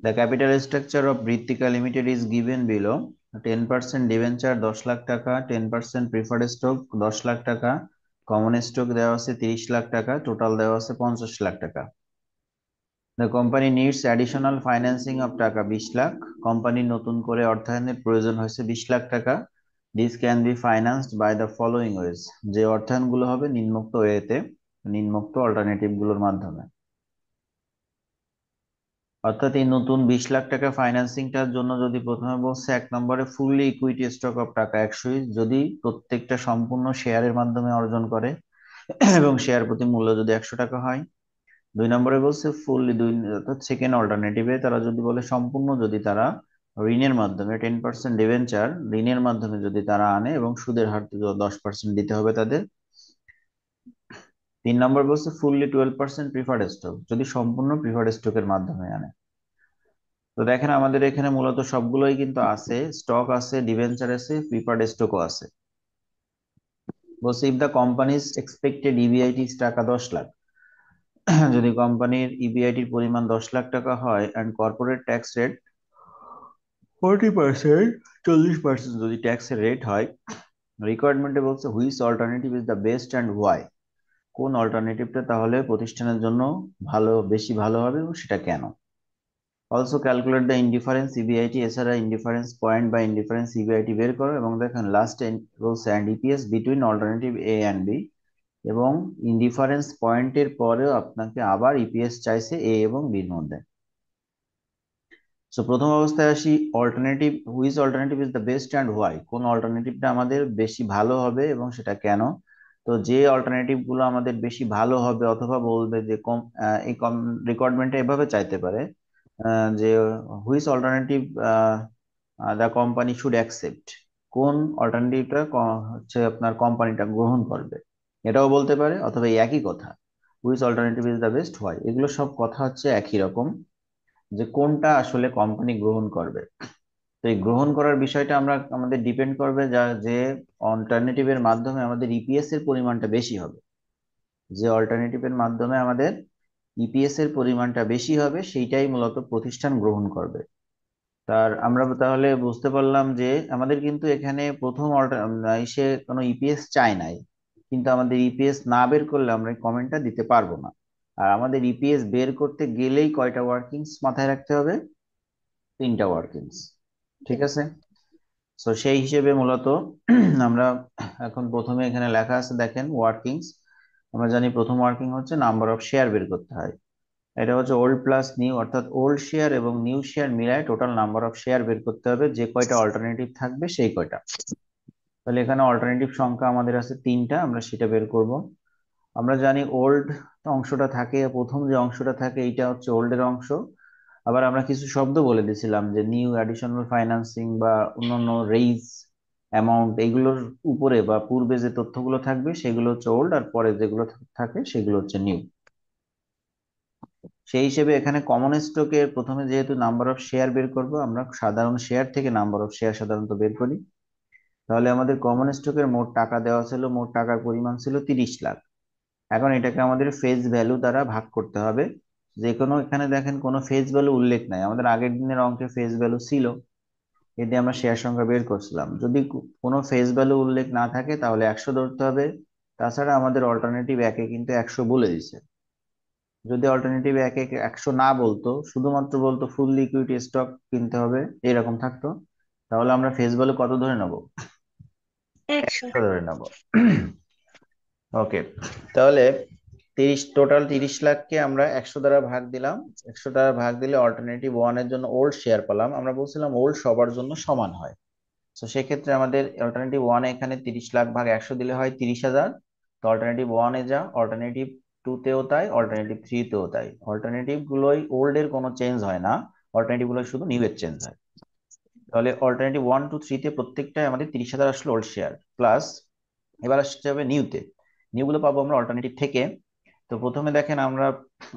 The capital structure of Britika Limited is given below. 10% debenture 10 lakh টাকা, 10% preferred stock 10 lakh টাকা, common stock দেওয়া আছে 30 লাখ টাকা, টোটাল দেওয়া আছে 50 লাখ টাকা। The company needs additional financing of টাকা 20 লাখ। কোম্পানির নতুন করে অর্থায়নের প্রয়োজন হয়েছে 20 লাখ টাকা। This can be financed by the following ways. যে অর্থায়নগুলো হবে নিম্নোক্ত ওয়েতে, নিম্নোক্ত অল্টারনেটিভ গুলোর মাধ্যমে। অর্থাৎ এই নতুন 20 লাখ টাকা ফাইন্যান্সিংটার জন্য যদি প্রথমে বলছে 1 নম্বরে ফুললি ইকুইটি স্টক অফ টাকা 100, যদি প্রত্যেকটা সম্পূর্ণ শেয়ারের মাধ্যমে অর্জন করে এবং শেয়ার প্রতি মূল্য যদি 100 টাকা হয়। 2 নম্বরে বলছে ফুললি অর্থাৎ সেকেন্ড অল্টারনেটিভে তারা যদি বলে সম্পূর্ণ যদি তারা ঋণের মাধ্যমে 10% ডিবেঞ্চার ঋণের মাধ্যমে যদি তারা আনে এবং সুদের হার 10% দিতে হবে তাদের। 3 নম্বর বলছে ফুললি 12% প্রিফার্ড স্টক, যদি সম্পূর্ণ প্রিফার্ড স্টকের মাধ্যমে আনে। তো দেখেন আমাদের এখানে মূলত সবগুলোই কিন্তু আছে, স্টক আছে, ডিবেঞ্চার আছে, প্রিফার্ড স্টকও আছে। বলছে if the companies expected EBIT টাকা 10 লাখ, যদি কোম্পানির ইবিআইটির পরিমাণ 10 লাখ টাকা হয় অ্যান্ড কর্পোরেট ট্যাক্স রেট 40%, 40% যদি ট্যাক্সের রেট হয়, রিকোয়ারমেন্টে বলছে which alternative is the best and why, কোন অল্টারনেটিভটা তাহলে প্রতিষ্ঠানের জন্য ভালো, বেশি ভালো হবে এবং সেটা কেন। Also calculate the indifference EBIT, এছাড়া ইনডিফারেন্স পয়েন্ট বা ইনডিফারেন্স ইবিআইটি বের করো এবং দেখেন last rules and EPS between alternative A and B, এবং ইনডিফারেন্স পয়েন্টের পরেও আপনাকে আবার ইপিএস চাইছে এ এবং বির মধ্যে। সো প্রথম অবস্থায় আসি, alternative, which alternative is the best and why, কোন অল্টারনেটিভটা আমাদের বেশি ভালো হবে এবং সেটা কেন। তো যে অল্টারনেটিভ গুলো আমাদের বেশি ভালো হবে অথবা বলবে যে কম, এই কম রিকোয়ারমেন্টটা এভাবে চাইতে পারে যে which alternative the company should accept, কোন অল্টারনেটিভটা হচ্ছে আপনার কোম্পানিটা গ্রহণ করবে, এটাও বলতে পারে। অথবা এই একই কথা, which alternative is the best why, এগুলো সব কথা হচ্ছে একই রকম, যে কোনটা আসলে কোম্পানি গ্রহণ করবে। তো এই গ্রহণ করার বিষয়টা আমরা আমাদের ডিপেন্ড করবে যে অল্টারনেটিভের মাধ্যমে আমাদের ইপিএস এর পরিমাণটা বেশি হবে, যে অল্টারনেটিভের মাধ্যমে আমাদের ইপিএস এর পরিমাণটা বেশি হবে সেইটাই মূলত প্রতিষ্ঠান গ্রহণ করবে। তার আমরা তাহলে বুঝতে পারলাম যে আমাদের কিন্তু এখানে প্রথম এসে কোনো ইপিএস চাই নাই, কিন্তু আমাদের ইপিএস না বের করলে আমরা কমেন্টটা দিতে পারবো না। আর আমাদের ইপিএস বের করতে গেলেই কয়টা ওয়ার্কিংস মাথায় রাখতে হবে? 3টা ওয়ার্কিংস। ঠিক আছে। তো সেই হিসেবে মূলত আমরা এখন প্রথমে এখানে লেখা আছে দেখেন ওয়ার্কিংস। আমরা জানি প্রথম ওয়ার্কিং হচ্ছে নাম্বার অফ শেয়ার বের করতে হয়। এটা হচ্ছে ওল্ড প্লাস নিউ, অর্থাৎ ওল্ড শেয়ার এবং নিউ শেয়ার মিলায় টোটাল নাম্বার অফ শেয়ার বের করতে হবে, যে কয়টা অল্টারনেটিভ থাকবে সেই কয়টা। তাহলে এখানে অল্টারনেটিভ সংখ্যা আমাদের আছে 3টা, আমরা সেটা বের করব। আমরা জানি ওল্ড অংশটা থাকে, প্রথম যে অংশটা থাকে এইটা হচ্ছে ওল্ডের অংশ। আবার আমরা কিছু শব্দ বলে দিয়েছিলাম যে নিউ, অ্যাডিশনাল ফাইন্যান্সিং বা অন্যান্য রেইজ অ্যামাউন্ট, এইগুলোর উপরে বা পূর্বে যে তথ্যগুলো থাকবে সেগুলো হচ্ছে ওল্ড, আর পরে যেগুলো থাকে সেগুলো হচ্ছে নিউ। সেই হিসেবে এখানে কমন স্টকের প্রথমে যেহেতু নাম্বার অফ শেয়ার বের করব, আমরা সাধারণ শেয়ার থেকে নাম্বার অফ শেয়ার সাধারণত বের করি। তাহলে আমাদের কমন স্টকের মোট টাকা দেওয়া ছিল, মোট টাকার পরিমাণ ছিল 30 লাখ। এখন এটাকে আমাদের ফেস ভ্যালু দ্বারা ভাগ করতে হবে। যে কোনো, এখানে দেখেন কোনো ফেস ভ্যালু উল্লেখ নাই, আমাদের আগের দিনের অঙ্কে ফেস ভ্যালু ছিল, এতে আমরা শেয়ার সংখ্যা বের করছিলাম। যদি কোনো ফেস ভ্যালু উল্লেখ না থাকে তাহলে 100 ধরতে হবে। তাছাড়া আমাদের অল্টারনেটিভ একে কিন্তু 100 বলে দিছে। যদি অল্টারনেটিভ একে 100 না বলতো, শুধুমাত্র বলতো ফুল লিকুইডিটি স্টক কিনতে হবে এরকম থাকতো, তাহলে আমরা ফেস ভ্যালু কত ধরে নেব? 100। 100 ধরে নেব। ওকে। তাহলে 30 লাখকে আমরা 100 দ্বারা ভাগ দিলাম। 100 দ্বারা ভাগ দিলে অল্টারনেটিভ ওয়ান এর জন্য ওল্ড শেয়ার পেলাম। আমরা বলছিলাম ওল্ড সবার জন্য সমান হয়। তো সেক্ষেত্রে আমাদের অল্টারনেটিভ ওয়ান এখানে 30 লাখ ভাগ 100 দিলে হয় 30,000। তো অল্টারনেটিভ ওয়ানে যা, অল্টারনেটিভ টু তেও তাই, অল্টারনেটিভ থ্রি তেও তাই। অল্টারনেটিভ গুলোই ওল্ড এর কোনো চেঞ্জ হয় না, অল্টারনেটিভ গুলো শুধু নিউ এর চেঞ্জ হয়। তাহলে অল্টারনেটিভ ওয়ান টু থ্রিতে প্রত্যেকটাই আমাদের 30,000 আসলে ওল্ড শেয়ার প্লাস, এবার আসতে হবে নিউতে। নিউ গুলো পাবো আমরা অল্টারনেটিভ থেকে। তো প্রথমে দেখেন আমরা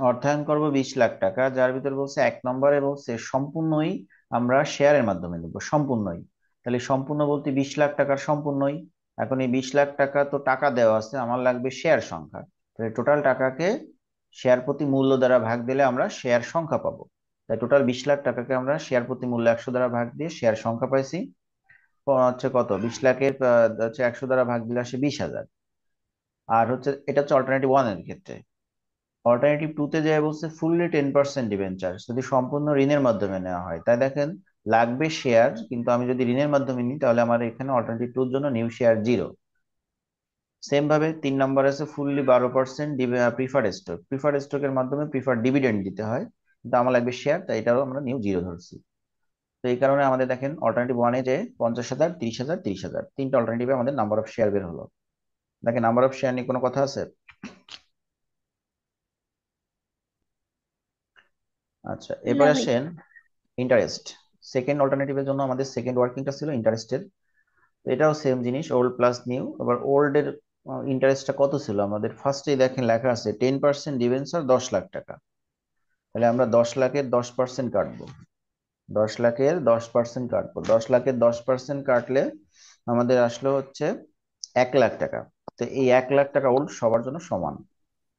অর্থায়ন করব 20 লাখ টাকা, যার ভিতর বলছে 1 নম্বরে বলছে সম্পূর্ণই আমরা শেয়ারের মাধ্যমে নেব, সম্পূর্ণই। তাহলে সম্পূর্ণ বলতে 20 লাখ টাকার সম্পূর্ণই। এখন এই 20 লাখ টাকা তো টাকা দেওয়া আছে, আমার লাগবে শেয়ার সংখ্যা। তাহলে টোটাল টাকাকে শেয়ার প্রতি মূল্য দ্বারা ভাগ দিলে আমরা শেয়ার সংখ্যা পাবো। তাই টোটাল 20 লাখ টাকাকে আমরা শেয়ার প্রতি মূল্য 100 দ্বারা ভাগ দিয়ে শেয়ার সংখ্যা পাইছি হচ্ছে কত, 20 লাখের হচ্ছে 100 দ্বারা ভাগ দিলে আসে 20,000। আর হচ্ছে এটা হচ্ছে অল্টারনেটিভ ওয়ান এর ক্ষেত্রে। অল্টারনেটিভ টু তে যে বলছে ফুললি 10% ডিবেঞ্চার যদি সম্পূর্ণ ঋণের মাধ্যমে নেওয়া হয়, তাই দেখেন লাগবে শেয়ার, কিন্তু আমি যদি ঋণের মাধ্যমে নিই তাহলে আমার এখানে অল্টারনেটিভ টুর জন্য নিউ শেয়ার 0। সেম ভাবে 3 নম্বর আছে ফুললি 12% প্রিফার্ড স্টক। প্রিফার্ড স্টকের মাধ্যমে প্রিফার্ড ডিভিডেন্ড দিতে হয়, কিন্তু আমার লাগবে শেয়ার, তাই এটারও আমরা নিউ 0 ধরছি। তো এই কারণে আমাদের দেখেন অল্টারনেটিভ ওয়ানে যে 50,000, 30,000, 30,000 তিনটা অল্টারনেটিভে আমাদের নাম্বার অফ শেয়ার বের হলো। দেখেন নাম্বার অফ শেয়ার নিয়ে কোনো কথা আছে? আচ্ছা, এবার নাই। আসেন ইন্টারেস্ট। সেকেন্ড অল্টারনেটিভের জন্য আমাদের সেকেন্ড ওয়ার্কিংটা ছিল ইন্টারেস্টের। এটাও সেম জিনিস, ওল্ড প্লাস নিউ। এবার ওল্ড এর ইন্টারেস্টটা কত ছিল আমাদের? ফার্স্টেই দেখেন লেখা আছে 10% ডিবেঞ্চার 10 লাখ টাকা। তাহলে আমরা 10 লাখের 10% কাটবো। 10 লাখের 10% কাটবো, 10 লাখের 10% কাটলে আমাদের আসলো হচ্ছে 1 লাখ টাকা। তো এই 1 লাখ টাকা ওল্ড সবার জন্য সমান।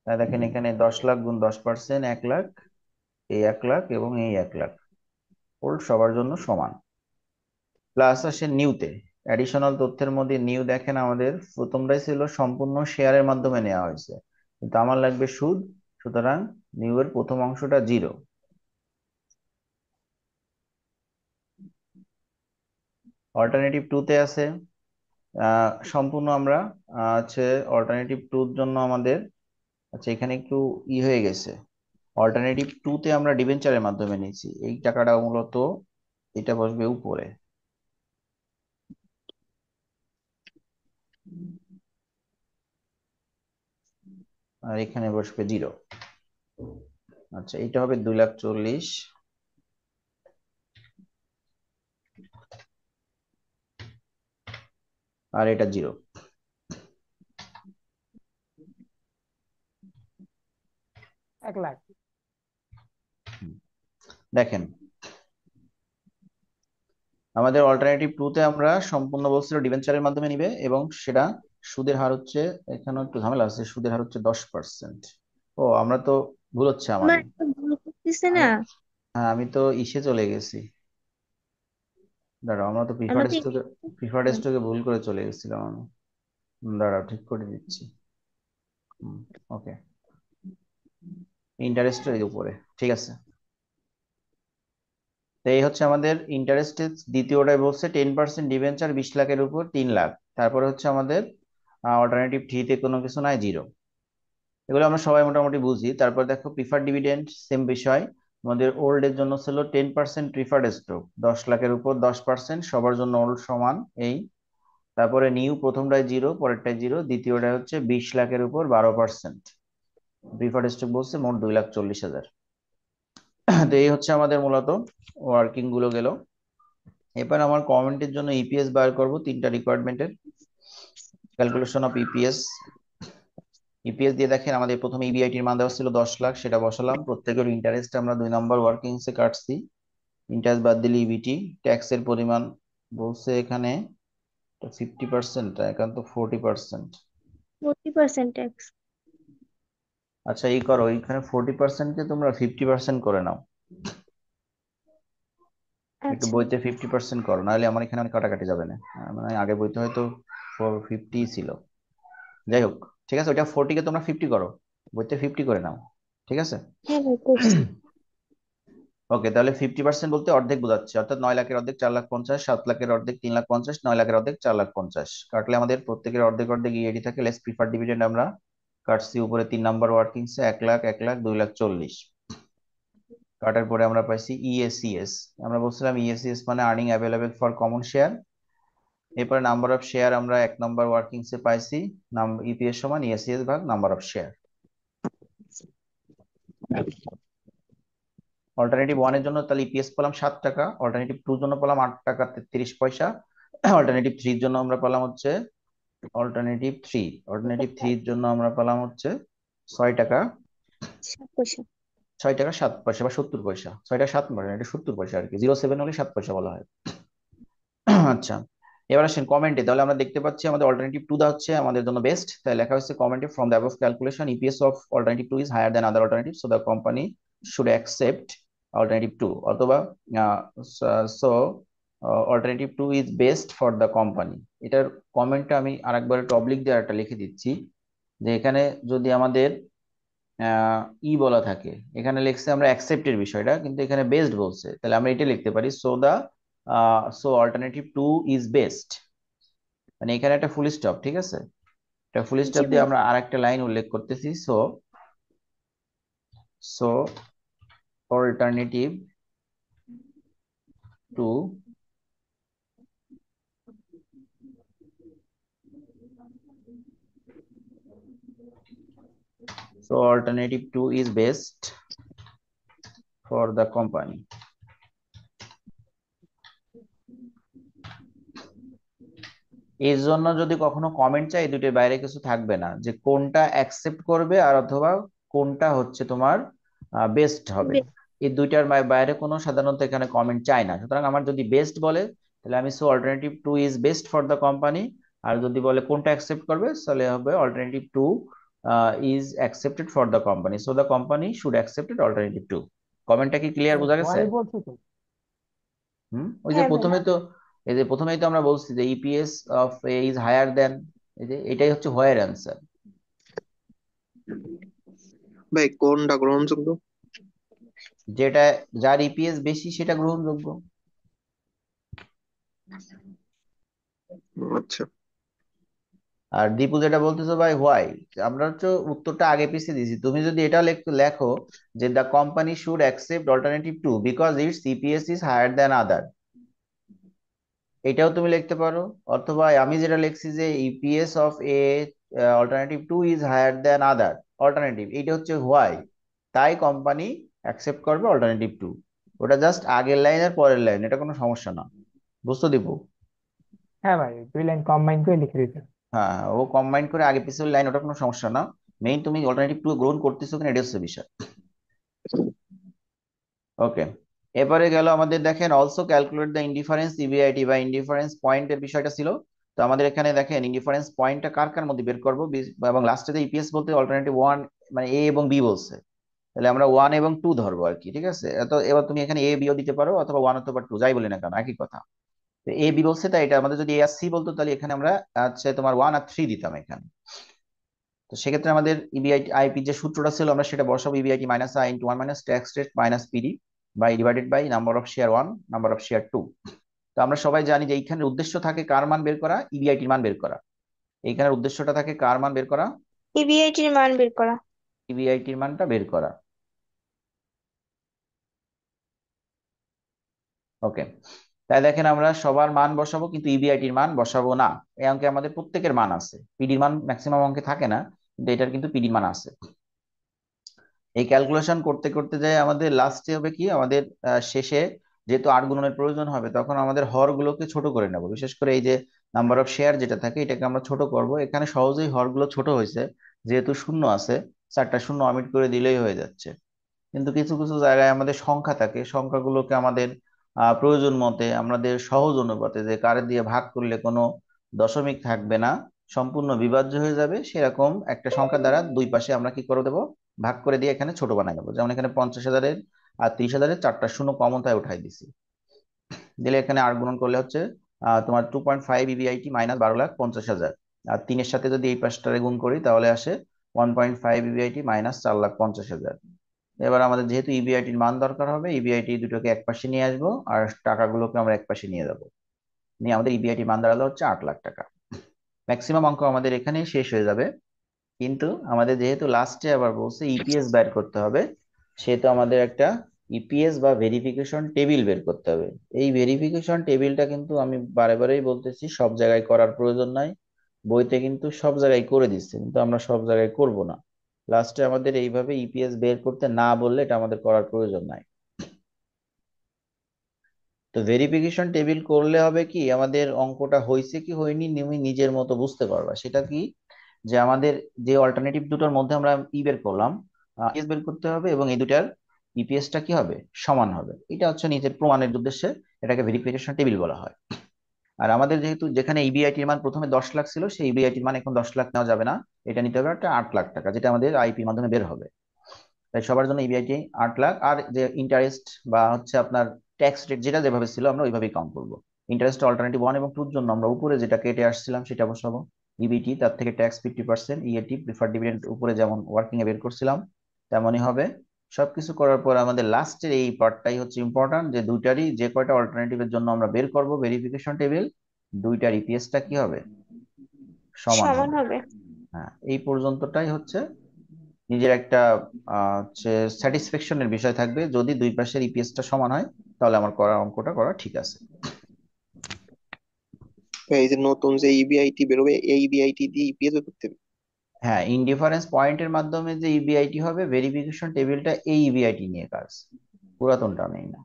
তাই দেখেন এখানে 10 লাখ গুণ 10%, 1 লাখ, এই 1 লাখ এবং এই 1 লাখ ওল্ড সবার জন্য সমান। প্লাস আসে নিউতে। অ্যাডিশনাল তথ্যের মধ্যে নিউ দেখেন আমাদের প্রথমটাই ছিল সম্পূর্ণ শেয়ারের মাধ্যমে নেওয়া হয়েছে, কিন্তু আমার লাগবে সুদ, সুতরাং নিউ এর প্রথম অংশটা 0। অল্টারনেটিভ টু তে আছে সম্পূর্ণ আমরা হচ্ছে অল্টারনেটিভ টুর জন্য আমাদের, আচ্ছা এখানে একটু হয়ে গেছে। অল্টারনেটিভ টু তে আমরা ডিবেঞ্চারের মাধ্যমে নিয়েছি, এই টাকাটা মূলত এটা বসবে উপরে, আর এখানে বসবে 0। আচ্ছা এটা হবে 2,40,000, আর এটা 0। 1 লাখ। দেখেন আমাদের অল্টারনেটিভ টু তে আমরা সম্পূর্ণ বলছিল ডিবেঞ্চারের মাধ্যমে নিবে, এবং সেটা সুদের হার হচ্ছে, এখানে একটু ঝামেলা আছে, সুদের হার হচ্ছে 10%। ও আমরা তো ভুল হচ্ছে আমার আমারই। একটা ভুল করতেছে না। আমি, হ্যাঁ আমি তো ইসে চলে গেছি, দাঁড়াও আমরা তো প্রিফার্ড আমাকে স্টকে, প্রিফার্ড স্টকে ভুল করে চলে গেছিলাম আমি। দাঁড়াও ঠিক করে দিচ্ছি। ওকে, ইন্টারেস্টের উপরে, ঠিক আছে। তো এই হচ্ছে আমাদের ইন্টারেস্টের দ্বিতীয়টায় বলছে 10% ডিবেঞ্চার 20 লাখের উপর 3 লাখ। তারপরে হচ্ছে আমাদের অল্টারনেটিভ থ্রিতে কোনো কিছু নাই, 0। এগুলো আমরা সবাই মোটামুটি বুঝি। তারপর দেখো প্রিফার্ড ডিভিডেন্ড, সেম বিষয়। আমাদের ওল্ড এর জন্য ছিল 10% প্রিফার্ড স্টক, 10 লাখের উপর 10% সবার জন্য ওল্ড সমান এই। তারপরে নিউ প্রথমটায় 0, পরেরটায় 0, দ্বিতীয়টায় হচ্ছে 20 লাখের উপর 12%। প্রিফার্ড স্টক বলছে মোট 2,40,000। তো এই হচ্ছে আমাদের মূলত ওয়ার্কিং গুলো গেল। এবার আমার কমেন্টের জন্য ইপিএস বার করব তিনটা রিকোয়ারমেন্টের। Calculation of EPS. ইপিএস দিয়ে দেখেন আমাদের প্রথমে ইবিআইটির মান দেওয়া ছিল 10 লাখ, সেটা বসালাম। প্রত্যেকের ইন্টারেস্ট আমরা 2 নম্বর ওয়ার্কিংসে কাটছি, ইন্টারেস্ট বাদ দিলে ইবিটি। ট্যাক্সের পরিমাণ বলছে এখানে 50%, এখানে তো 40%। 40% ট্যাক্স। আচ্ছা এই করো, এইখানে 40%কে তোমরা 50% করে নাও। একটু আচ্ছা। বইতে 50% করো, নাহলে আমার এখানে অনেক কাটাকাটি যাবে না। মানে আগে বইতে হয়তো 450 ছিল। যাই হোক, ঠিক আছে, ওইটা 40কে তোমরা 50 করো, বইতে 50 করে নাও, ঠিক আছে। হ্যাঁ ভাই করছি। ওকে, তাহলে 50% বলতে অর্ধেক বোঝাচ্ছে, অর্থাৎ 9 লাখের অর্ধেক 4,50,000, 7 লাখের অর্ধেক 3,50,000, 9 লাখের অর্ধেক 4,50,000 কাটলে আমাদের প্রত্যেকের অর্ধেক অর্ধেক ইএডি থাকে। লেস প্রিফার ডিভিডেন্ড আমরা কাটছি উপরে 3 নম্বর ওয়ার্কিংসে 1 লাখ, 1 লাখ, 2,40,000 কাটার পরে আমরা পাইছি ইএসিএস। আমরা বলছিলাম ইএসিএস মানে earning available for common share. এরপরে নাম্বার অফ শেয়ার আমরা 1 নম্বর ওয়ার্কিংসে পাইছি, ইপিএস সমান ইএসিএস ভাগ নাম্বার অফ শেয়ার। অল্টারনেটিভ ওয়ানের জন্য তাহলে ইপিএস পেলাম 7 টাকা, অল্টারনেটিভ টুর জন্য পেলাম 8 টাকা 33 পয়সা, অল্টারনেটিভ থ্রির জন্য আমরা পেলাম হচ্ছে, অল্টারনেটিভ থ্রির জন্য আমরা পেলাম হচ্ছে 6 টাকা, 7 পয়সা। 6 টাকা 7 পয়সা বা 70 পয়সা, 6 টাকা 7 পয়সা, এটা 70 পয়সা আর কি, 07 হলে 7 পয়সা বলা হয়। আচ্ছা, এবার আসেন কমেন্টে। তাহলে আমরা দেখতে পাচ্ছি আমাদের অল্টারনেটিভ টু দা হচ্ছে আমাদের জন্য বেস্ট, তাই লেখা হচ্ছে কমেন্টে from the above calculation EPS of alternative two is higher than other alternative, so the company should accept alternative two, অথবা so alternative two is best for the company. এটার কমেন্টটা আমি আরেকবার একটু অবলিক দিয়ে একটা লিখে দিচ্ছি, যে এখানে যদি আমাদের বলা থাকে, এখানে লিখছে আমরা অ্যাকসেপ্টের বিষয়টা, কিন্তু এখানে বেস্ট বলছে, তাহলে আমরা এটা লিখতে পারি so alternative two is best, মানে এখানে একটা ফুল স্টপ, ঠিক আছে? এটা ফুল জি স্টপ দিয়ে ভাইয়া। আমরা আরেকটা লাইন উল্লেখ করতেছি, so so alternative two is best for the company. এর জন্য যদি কখনো কমেন্ট চাই, দুটোর বাইরে কিছু থাকবে না, যে কোনটা অ্যাকসেপ্ট করবে আর অথবা কোনটা হচ্ছে তোমার বেস্ট হবে। এই দুইটার বাইরে কোনো সাধারণত এখানে কমেন্ট চাই না। সুতরাং আমার যদি বেস্ট বলে, তাহলে আমি so alternative two is best for the company, আর যদি বলে কোনটা অ্যাকসেপ্ট করবে, তাহলে হবে alternative two is accepted for the company, so the company should accepted alternative two. কমেন্টটা কি ক্লিয়ার, বোঝা গেছে? হোয়াই বলছো তো? ওই যে হ্যাঁ ভাইয়া। প্রথমে তো, এই যে প্রথমেই তো আমরা বলছি যে EPS of A is higher than, এই যে এটাই হচ্ছে হোয়ার অ্যান্সার। ভাই কোনটা গ্রহণযোগ্য? যেটা, যার ইপিএস বেশি সেটা গ্রহণযোগ্য। আচ্ছা। আর দীপু যেটা বলতেছো ভাই হোয়াই, আমরা হচ্ছে উত্তরটা আগে পিছিয়ে দিয়েছি। তুমি যদি এটা লেখো যে the company should accept alternative two because it's EPS is higher than other, এটাও তুমি লিখতে পারো। অথবা আমি যেটা লিখছি যে EPS of a alternative two is higher than other alternative, এটা হচ্ছে হোয়াই, তাই কোম্পানি অ্যাকসেপ্ট করবে অল্টারনেটিভ টু। ওটা জাস্ট আগের লাইন আর পরের লাইন, এটা কোনো সমস্যা না, বুঝতে দিব। হ্যাঁ ভাই, দুই লাইন কম্বাইন করে লিখে দিতে। হ্যাঁ, ও কম্বাইন করে আগে পিছের লাইন, ওটা কোনো সমস্যা না। মেইন তুমি অল্টারনেটিভ টু গ্রহণ করতেছো কিনা, এটা হচ্ছে বিষয়। ওকে, এবারে গেল আমাদের, দেখেন অলসো ক্যালকুলেট দ্য ইনডিফারেন্স ইভিআইটি বা ইনডিফারেন্স পয়েন্টের বিষয়টা ছিল। তো আমাদের এখানে দেখেন ইনডিফারেন্স পয়েন্টটা কার কার মধ্যে বের করবো, এবং লাস্টে যে ইপিএস বলতে অল্টারনেটিভ ওয়ান, মানে এ এবং বি বলছে, তাহলে আমরা ওয়ান এবং টু ধরবো আর কি, ঠিক আছে? তো এবার তুমি এখানে এ বিও দিতে পারো, অথবা ওয়ান অথবা টু, যাই বলি না কেন একই কথা। তো এ বি বলছে, তাই এটা আমাদের যদি এ আর সি বলতো, তাহলে এখানে আমরা আচ্ছা তোমার ওয়ান আর থ্রি দিতাম এখানে। তো সেক্ষেত্রে আমাদের ইবিআইটি আইপি যে সূত্রটা ছিল, আমরা সেটা বসাবো, EBIT minus I into one minus tax rate minus PD by divided by number of share one, number of share two. তো আমরা সবাই জানি যে এইখানে উদ্দেশ্য থাকে কার মান বের করা, ইবিআইটির মান বের করা। এইখানের উদ্দেশ্যটা থাকে কার মান বের করা, ইবিআইটির মান বের করা। ইবিআইটির মানটা বের করা। ওকে, তাই দেখেন আমরা সবার মান বসাবো, কিন্তু ইবিআইটির মান বসাবো না। এই অঙ্কে আমাদের প্রত্যেকের মান আছে, পিডির মান ম্যাক্সিমাম অঙ্কে থাকে না, কিন্তু এটার কিন্তু পিডির মান আছে। এই ক্যালকুলেশন করতে করতে যাই আমাদের লাস্টে হবে কি, আমাদের শেষে যেহেতু আট গুণনের প্রয়োজন হবে, তখন আমাদের হরগুলোকে ছোট করে নেব। বিশেষ করে এই যে নাম্বার অফ শেয়ার যেটা থাকে, এটাকে আমরা ছোট করব। এখানে সহজেই হরগুলো ছোট হয়েছে, যেহেতু শূন্য আছে, চারটা শূন্য অমিট করে দিলেই হয়ে যাচ্ছে। কিন্তু কিছু কিছু জায়গায় আমাদের সংখ্যা থাকে, সংখ্যাগুলোকে আমাদের প্রয়োজন মতে, আমাদের সহজ অনুপাতে, যে কারে দিয়ে ভাগ করলে কোনো দশমিক থাকবে না, সম্পূর্ণ বিভাজ্য হয়ে যাবে, সেরকম একটা সংখ্যা দ্বারা দুই পাশে আমরা কি করে দেবো, ভাগ করে দিয়ে এখানে ছোট বানাই দেবো। যেমন এখানে 50,000-এর আর 30,000-এর চারটা শূন্য কমন, তাই উঠাই দিছি। দিলে এখানে আর গুণন করলে হচ্ছে তোমার 2.5 ইবিআইটি মাইনাস 12,50,000, আর তিনের সাথে যদি এই পাঁচটারে গুণ করি, তাহলে আসে 1.5 ইবিআইটি মাইনাস 4,50,000। এবার আমাদের যেহেতু ইবিআইটির মান দরকার হবে, ইবিআইটি দুটোকে এক পাশে নিয়ে আসবো, আর টাকাগুলোকে আমরা এক পাশে নিয়ে যাবো। নিয়ে আমাদের ইবিআইটি মান দাঁড়ালো হচ্ছে 8 লাখ টাকা। ম্যাক্সিমাম অঙ্ক আমাদের এখানেই শেষ হয়ে যাবে। কিন্তু আমাদের যেহেতু লাস্টে আবার বলছে ইপিএস বের করতে হবে, সেহেতু আমাদের একটা ইপিএস বা ভেরিফিকেশন টেবিল বের করতে হবে। এই ভেরিফিকেশন টেবিলটা কিন্তু আমি বারে বারেই বলতেছি, সব জায়গায় করার প্রয়োজন নাই। বইতে কিন্তু সব জায়গায় করে দিচ্ছে, কিন্তু আমরা সব জায়গায় করব না। লাস্টে আমাদের এইভাবে ইপিএস বের করতে না বললে এটা আমাদের করার প্রয়োজন নাই। তো ভেরিফিকেশন টেবিল করলে হবে কি, আমাদের অঙ্কটা হয়েছে কি হয়নি তুমি নিজের মতো বুঝতে পারবা। সেটা কি, যে আমাদের যে অল্টারনেটিভ দুটোর মধ্যে আমরা বের করলাম, ইপিএস বের করতে হবে, এবং এই দুটার ইপিএসটা কি হবে, সমান হবে। এটা হচ্ছে নিজের প্রমাণের উদ্দেশ্যে, এটাকে ভেরিফিকেশন টেবিল বলা হয়। আর আমাদের যেহেতু যেখানে ইবিআইটির মান প্রথমে 10 লাখ ছিল, সেই ইবিআইটির মান এখন 10 লাখ নেওয়া যাবে না, এটা নিতে হবে একটা 8 লাখ টাকা, যেটা আমাদের আইপি মাধ্যমে বের হবে। তাই সবার জন্য ইবিআইটি 8 লাখ, আর যে ইন্টারেস্ট বা হচ্ছে আপনার ট্যাক্স রেট যেটা যেভাবে ছিল আমরা ওইভাবেই কাউন্ট করবো। ইন্টারেস্ট অল্টারনেটিভ 1 এবং 2 জন্য আমরা উপরে যেটা কেটে আসছিলাম সেটা বসাবো, ইবিটি, তার থেকে ট্যাক্স 50%, ইএটি প্রিফার্ড ডিভিডেন্ড উপরে যেমন ওয়ার্কিং এ বের করছিলাম তেমনই হবে। সবকিছু করার পর আমাদের লাস্টের এই পার্টটাই হচ্ছে ইম্পর্ট্যান্ট, যে দুইটারই যে কয়টা অল্টারনেটিভের জন্য আমরা বের করব ভেরিফিকেশন টেবিল, দুইটার ইপিএসটা কি হবে, সমান সমান হবে। হবে। হ্যাঁ, এই পর্যন্তটাই হচ্ছে নিজের একটা হচ্ছে স্যাটিসফ্যাকশনের বিষয় থাকবে। যদি দুই পাশের ইপিএসটা সমান হয় তাহলে আমার করা অঙ্কটা করা ঠিক আছে। ভাই এই যে নতুন যে ইবিআইটি বেরোবে এই ইবিআইটি দিয়ে ইপিএস করতে হবে। হ্যাঁ, ইনডিফারেন্স পয়েন্টের মাধ্যমে যে ইবিআইটি হবে, ভেরিফিকেশন টেবিলটা এই ইবিআইটি নিয়ে কাজ, পুরাতনটা নেই না।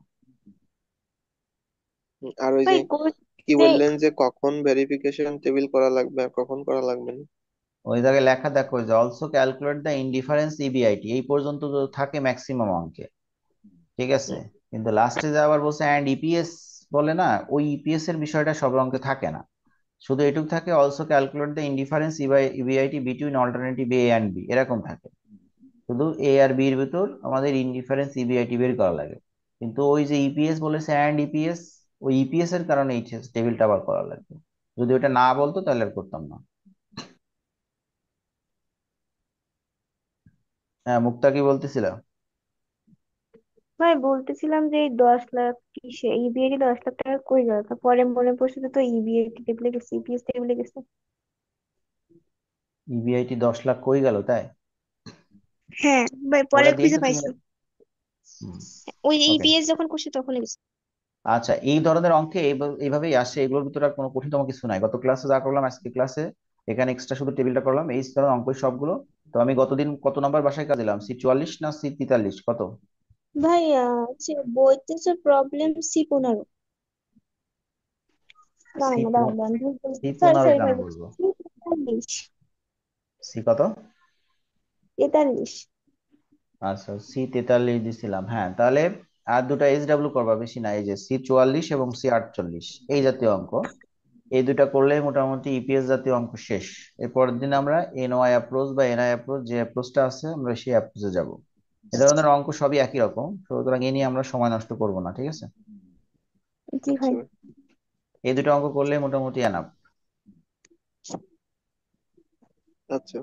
আর ওই ভাই যে কি কোর্সে বললেন যে কখন ভেরিফিকেশন টেবিল করা লাগবে আর কখন করা লাগবে না? ওই জায়গায় লেখা দেখো যে also calculate the indifference EBIT, এই পর্যন্ত তো থাকে ম্যাক্সিমাম অঙ্কে, ঠিক আছে। হুম, কিন্তু লাস্টে যে আবার বলছে অ্যান্ড ইপিএস বলে না, ওই ইপিএস এর বিষয়টা সব অঙ্কে থাকে না, শুধু এটুক থাকে also calculate the indifference EBIT between alternative A and B, এরকম থাকে। শুধু এ আর বি এর ভিতর আমাদের ইনডিফারেন্স ইবিআইটি বের করা লাগে। কিন্তু ওই যে ইপিএস বলেছে অ্যান্ড ইপিএস, ওই ইপিএস এর কারণে এই টেবিলটা আবার করা লাগবে। যদি ওটা না বলতো তাহলে আর করতাম না। হ্যাঁ, মুক্তা কি বলতেছিল? ভাই বলতেছিলাম যে এই 10 লাখ কিসে ইবিআইটি 10 লাখ টাকা কই গেল, পরে মনে পড়ছে যে তো ইবিআইটি টেবিলে গেছে, ইপিএস টেবিলে গেছে। ইবিআইটি 10 লাখ কই গেল তাই? হ্যাঁ ভাই পরে বলে খুঁজে দিয়েছো তুমি? পাইছি। ওই ওকে, ইপিএস যখন করছে তখনই গেছে। আচ্ছা, এই ধরনের অঙ্কে এইভাবেই আসে, এগুলোর ভিতরে আর কোনো কঠিনতম কিছু নাই। গত ক্লাসে যা করলাম আজকে ক্লাসে এখানে এক্সট্রা শুধু টেবিলটা করলাম, এই ধরনের অঙ্ক সবগুলো। তো আমি গতদিন কত নাম্বার বাসায় কাজ দিলাম, C44 না C43 কত? ভাই বইতে যে প্রবলেম C15। সি দাঁড়ান দাঁড়ান দাঁড়ান, ভুল বলছি, সি সরি 15 সরি কেন ভাই, বলবো? C43। সি কত? 43। আচ্ছা, C43 দিছিলাম, হ্যাঁ। তাহলে আর দুটা SW করবা, বেশি না, এই যে C44 এবং C48, এই জাতীয় অঙ্ক। এই দুটা করলে মোটামুটি ইপিএস জাতীয় অঙ্ক শেষ। এর পরের দিন আমরা এনওয়াই অ্যাপ্রোচ বা এনআই অ্যাপ্রোচ, যে অ্যাপ্রোচটা আছে আমরা সেই অ্যাপ্রোচে যাব। এ ধরনের অঙ্ক সবই একই রকম, সুতরাং এ নিয়ে আমরা সময় নষ্ট করব না, ঠিক আছে। জি আচ্ছা ভাই। ভাই। এই দুটো অঙ্ক করলে মোটামুটি এনাফ। আচ্ছা।